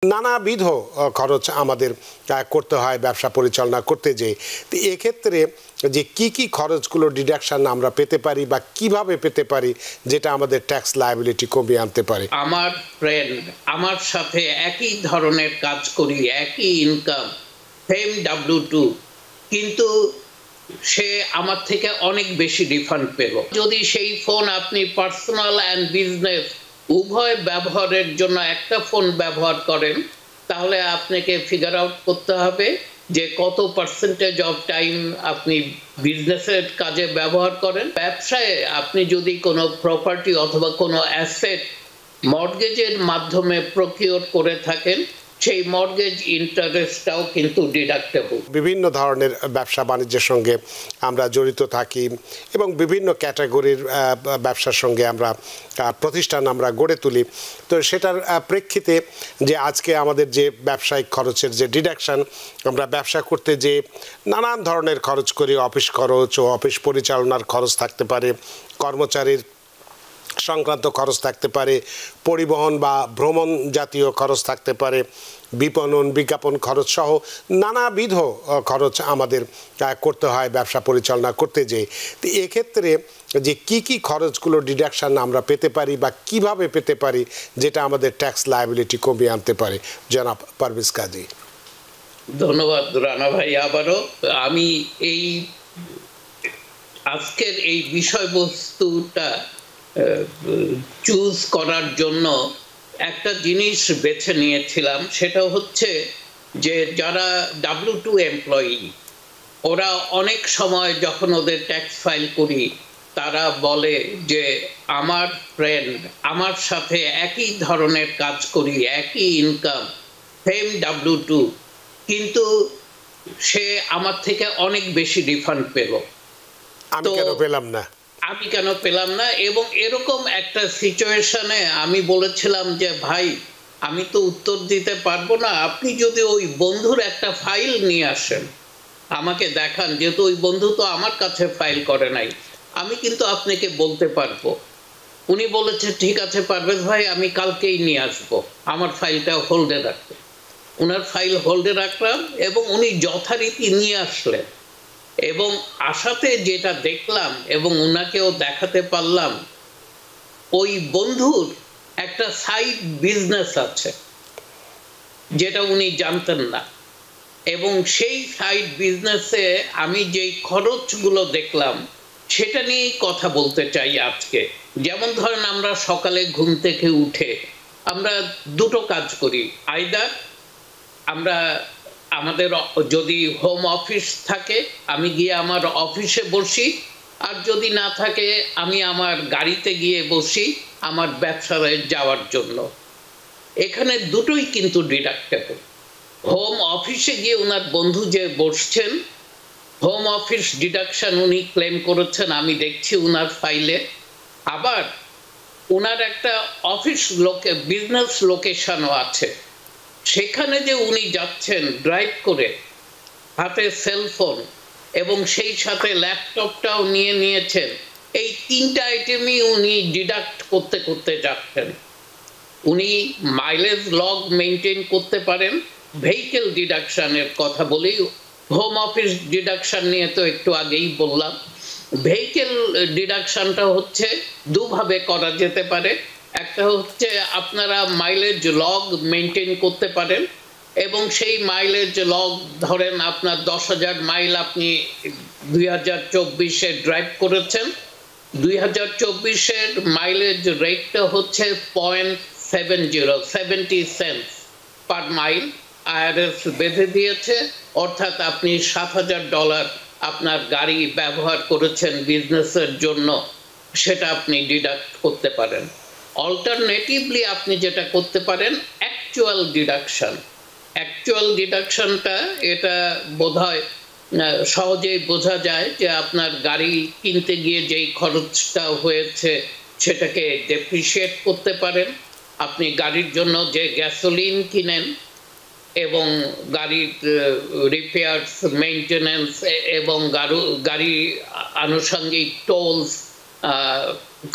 নানাবিধ খরচ আমাদের করতে হয় ব্যবসা পরিচালনা করতে যেয়ে। তো এক্ষেত্রে যে কি খরচগুলো ডিডাকশন আমরা পেতে পারি বা কিভাবে পেতে পারি যেটা আমাদের ট্যাক্স লায়াবিলিটি কমিয়ে আনতে পারে। আমার ফ্রেন্ড আমার সাথে একই ধরনের কাজ করি, একই ইনকাম, সেম W2, কিন্তু সে আমার থেকে অনেক বেশি রিফান্ড পেল। যদি সেই ফোন আপনি পার্সোনাল অ্যান্ড বিজনেস উভয় ব্যবহারের জন্য একটা ফোন ব্যবহার করেন, তাহলে আপনাকে ফিগার আউট করতে হবে যে কত পার্সেন্টেজ অফ টাইম আপনি বিজনেসের কাজে ব্যবহার করেন। ব্যবসায় আপনি যদি কোনো প্রপার্টি অথবা কোনো অ্যাসেট মর্টগেজের মাধ্যমে প্রকিউর করে থাকেন, সেই মর্টগেজ ইন্টারেস্টটাও কিন্তু ডিডাক্টেবল। বিভিন্ন ধরনের ব্যবসা বাণিজ্যের সঙ্গে আমরা জড়িত থাকি এবং বিভিন্ন ক্যাটাগরির ব্যবসার সঙ্গে আমরা প্রতিষ্ঠান আমরা গড়ে তুলি। তো সেটার প্রেক্ষিতে যে আজকে আমাদের যে ব্যবসায়িক খরচের যে ডিডাকশন, আমরা ব্যবসা করতে যে নানান ধরনের খরচ করি, অফিস খরচ ও অফিস পরিচালনার খরচ থাকতে পারে, কর্মচারীর সংক্রান্ত খরচ থাকতে পারে, পরিবহন বা ভ্রমণ জাতীয় খরচ থাকতে পারে, বিপণন বিজ্ঞাপন খরচ সহ নানাবিধ খরচ আমাদের করতে হয় ব্যবসা পরিচালনা করতে যেয়ে। তো এক্ষেত্রে যে কি খরচগুলো ডিডাকশন আমরা পেতে পারি বা কিভাবে পেতে পারি যেটা আমাদের ট্যাক্স লায়াবিলিটি কমিয়ে আনতে পারে, জনাব পারভেজ কাজী। ধন্যবাদ রানা ভাই। আবারও আমি এই আজকের এই বিষয়বস্তুটা চুজ করার জন্য একটা জিনিস বেছে নিয়েছিলাম, সেটা হচ্ছে যে যারা W2 এমপ্লয়ি, ওরা অনেক সময় যখন ওদের ট্যাক্স ফাইল করি, তারা বলে যে আমার ফ্রেন্ড আমার সাথে একই ধরনের কাজ করি, একই ইনকাম, সেম W2, কিন্তু সে আমার থেকে অনেক বেশি রিফান্ড পেল, আমি কেন পেলাম না। এবং এরকম একটা সিচুয়েশনে আমি বলেছিলাম যে ভাই, আমি তো উত্তর দিতে পারবো না, আপনি যদি ওই বন্ধুর একটা ফাইল নিয়ে আসেন আমাকে দেখান, যেহেতু ওই বন্ধু তো আমার কাছে ফাইল করে নাই, আমি কিন্তু আপনাকে বলতে পারবো। উনি বলেছে ঠিক আছে পারভেজ ভাই, আমি কালকেই নিয়ে আসবো, আমার ফাইলটা হোল্ডে রাখবো। উনার ফাইল হোল্ডে রাখলাম এবং উনি যথারীতি নিয়ে আসলেন, এবং আশাতে যেটা দেখলাম এবং উনাকেও দেখাতে পারলাম, ওই বন্ধুর একটা সাইড বিজনেস আছে যেটা উনি জানতেন না, এবং সেই সাইড বিজনেসে আমি যেই খরচগুলো দেখলাম সেটা নিয়েই কথা বলতে চাই আজকে। যেমন ধরেন, আমরা সকালে ঘুম থেকে উঠে আমরা দুটো কাজ করি, আইদার আমরা আমাদের যদি হোম অফিস থাকে আমি গিয়ে আমার অফিসে বসি, আর যদি না থাকে আমি আমার গাড়িতে গিয়ে বসি আমার ব্যবসায় যাওয়ার জন্য। এখানে দুটোই কিন্তু ডিডাক্টেবল। হোম অফিসে গিয়ে ওনার বন্ধু যে বসছেন, হোম অফিস ডিডাকশন উনি ক্লেম করেছেন, আমি দেখছি ওনার ফাইলে। আবার ওনার একটা অফিস বিজনেস লোকেশনও আছে, সেখানে যে উনি যাচ্ছেন ড্রাইভ করে, হাতে সেলফোন এবং সেই সাথে ল্যাপটপটাও নিয়ে নিয়েছেন, এই তিনটা আইটেমই উনি ডিডাক্ট করতে করতে যাচ্ছেন। উনি মাইলেজ লগ মেনটেন করতে পারেন। ভেহিকেল ডিডাকশনের কথা বলি, হোম অফিস ডিডাকশন নিয়ে তো একটু আগেই বললাম। ভেহিকেল ডিডাকশনটা হচ্ছে দুভাবে করা যেতে পারে। একটা হচ্ছে আপনারা মাইলেজ লগ মেনটেন করতে পারেন, এবং সেই মাইলেজ লগ ধরেন আপনার 10,000 মাইল আপনি 2024-এ ড্রাইভ করেছেন, 2024-এর মাইলেজ রেটটা হচ্ছে 0.70 সেন্টস পার মাইল IRS বেঁধে দিয়েছে, অর্থাৎ আপনি $7,000 আপনার গাড়ি ব্যবহার করেছেন বিজনেসের জন্য, সেটা আপনি ডিডাক্ট করতে পারেন। অল্টারনেটিভলি আপনি যেটা করতে পারেন অ্যাকচুয়াল ডিডাকশনটা, এটা বোধহয় সহজেই বোঝা যায় যে আপনার গাড়ি কিনতে গিয়ে যেই খরচটা হয়েছে সেটাকে ডেপ্রিসিয়েট করতে পারেন। আপনি গাড়ির জন্য যে গ্যাসোলিন কিনেন এবং গাড়ির রিপেয়ার্স, মেইনটেনেন্স এবং গাড়ি আনুষঙ্গিক টোলস,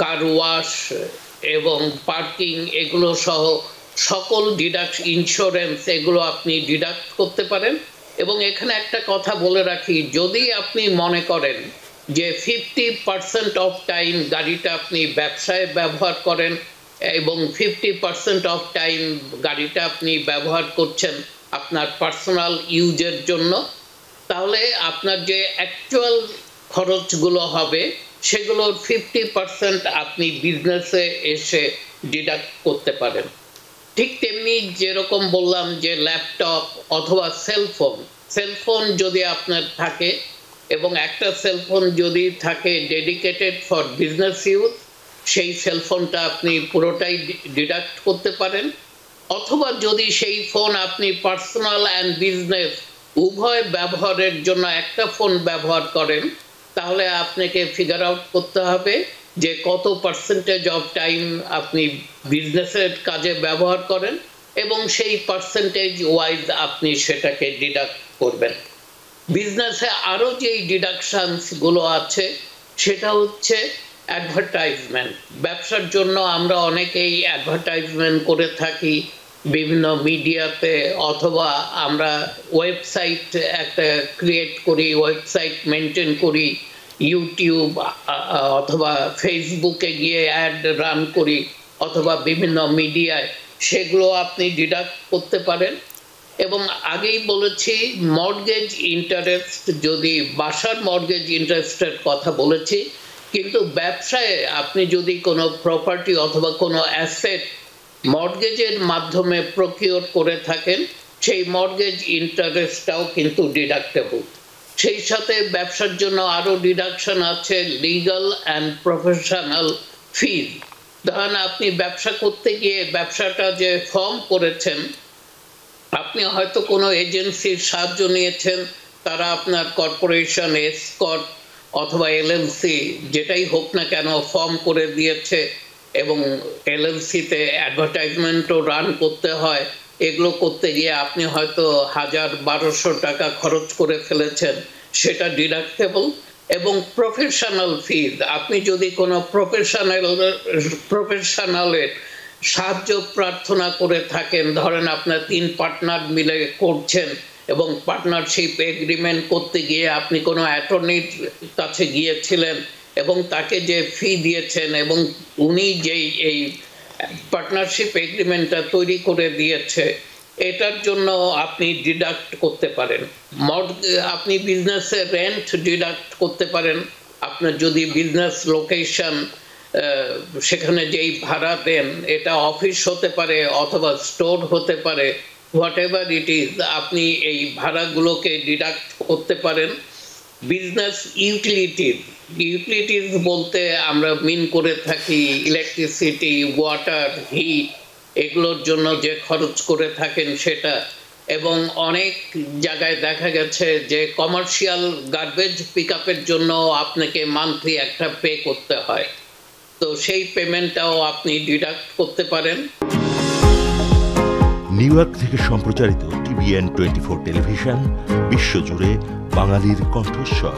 কার ওয়াশ এবং পার্কিং, এগুলো সহ সকল ইন্স্যুরেন্স এগুলো আপনি ডিডাক্ট করতে পারেন। এবং এখানে একটা কথা বলে রাখি, যদি আপনি মনে করেন যে 50% অফ টাইম গাড়িটা আপনি ব্যবসায় ব্যবহার করেন এবং 50% অফ টাইম গাড়িটা আপনি ব্যবহার করছেন আপনার পার্সোনাল ইউজের জন্য, তাহলে আপনার যে অ্যাকচুয়াল খরচগুলো হবে সেগুলোর 50% আপনি বিজনেসে এসে ডিডাক্ট করতে পারেন। ঠিক তেমনি যেরকম বললাম যে ল্যাপটপ অথবা সেলফোন যদি আপনার থাকে এবং একটা সেলফোন যদি থাকে ডেডিকেটেড ফর বিজনেস ইউজ, সেই সেলফোনটা আপনি পুরোটাই ডিডাক্ট করতে পারেন। অথবা যদি সেই ফোন আপনি পার্সোনাল অ্যান্ড বিজনেস উভয় ব্যবহারের জন্য একটা ফোন ব্যবহার করেন, তাহলে আপনাকে ফিগার আউট করতে হবে যে কত পার্সেন্টেজ অফ টাইম আপনি বিজনেসের কাজে ব্যবহার করেন এবং সেই পার্সেন্টেজ ওয়াইজ আপনি সেটাকে ডিডাক্ট করবেন। বিজনেসে আরও যেই ডিডাকশানসগুলো আছে সেটা হচ্ছে অ্যাডভার্টাইজমেন্ট। ব্যবসার জন্য আমরা অনেকেই অ্যাডভার্টাইজমেন্ট করে থাকি বিভিন্ন মিডিয়াতে, অথবা আমরা ওয়েবসাইট একটা ক্রিয়েট করি, ওয়েবসাইট মেনটেন করি, ইউটিউব অথবা ফেসবুকে গিয়ে অ্যাড রান করি, অথবা বিভিন্ন মিডিয়ায়, সেগুলো আপনি ডিডাক্ট করতে পারেন। এবং আগেই বলেছি মর্টগেজ ইন্টারেস্ট, যদি বাসার মর্টগেজ ইন্টারেস্টের কথা বলেছি, কিন্তু ব্যবসায় আপনি যদি কোনো প্রপার্টি অথবা কোনো অ্যাসেট মর্টগেজের মাধ্যমে প্রকিওর করে থাকেন, সেই মর্টগেজ ইন্টারেস্টটাও কিন্তু ডিডাক্টেবল। সেই সাথে ব্যবসার জন্য আরও ডিডাকশন আছে লিগ্যাল অ্যান্ড প্রফেশনাল ফিজ। ধরেন আপনি ব্যবসা করতে গিয়ে ব্যবসাটা যে ফর্ম করেছেন, আপনি হয়তো কোনো এজেন্সির সাহায্য নিয়েছেন, তারা আপনার কর্পোরেশন, এসকর্ট অথবা এলএলসি যেটাই হোক না কেন ফর্ম করে দিয়েছে, এবং এলএলসিতে অ্যাডভার্টাইজমেন্টও রান করতে হয়। এগুলো করতে গিয়ে আপনি হয়তো 1000-1200 টাকা খরচ করে ফেলেছেন, সেটা ডিডাক্টেবল। এবং প্রফেশনাল ফিজ, আপনি যদি কোনো প্রফেশনালের সাহায্য প্রার্থনা করে থাকেন, ধরেন আপনার 3 পার্টনার মিলে করছেন এবং পার্টনারশিপ এগ্রিমেন্ট করতে গিয়ে আপনি কোনো অ্যাটর্নির কাছে গিয়েছিলেন এবং তাকে যে ফি দিয়েছেন এবং উনি যেই এই পার্টনারশিপ এগ্রিমেন্টটা তৈরি করে দিয়েছে, এটার জন্য আপনি ডিডাক্ট করতে পারেন। আপনি বিজনেসে রেন্ট ডিডাক্ট করতে পারেন। আপনার যদি বিজনেস লোকেশন, সেখানে যেই ভাড়া দেন, এটা অফিস হতে পারে অথবা স্টোর হতে পারে, হোয়াট এভার ইট ইজ, আপনি এই ভাড়াগুলোকে ডিডাক্ট করতে পারেন। বিজনেস ইউটিলিটিস বলতে আমরা মিন করে থাকি ইলেকট্রিসিটি, ওয়াটার, হিট, এগুলোর জন্য যে খরচ করে থাকেন সেটা। এবং অনেক জায়গায় দেখা গেছে যে কমার্শিয়াল গার্বেজ পিক আপের জন্য আপনাকে মান্থলি একটা পে করতে হয়, তো সেই পেমেন্টটাও আপনি ডিডাক্ট করতে পারেন। নিউ ইয়র্ক থেকে সম্প্রচারিত TVN 24 টেলিভিশন বিশ্বজুড়ে বাঙালির কণ্ঠস্বর।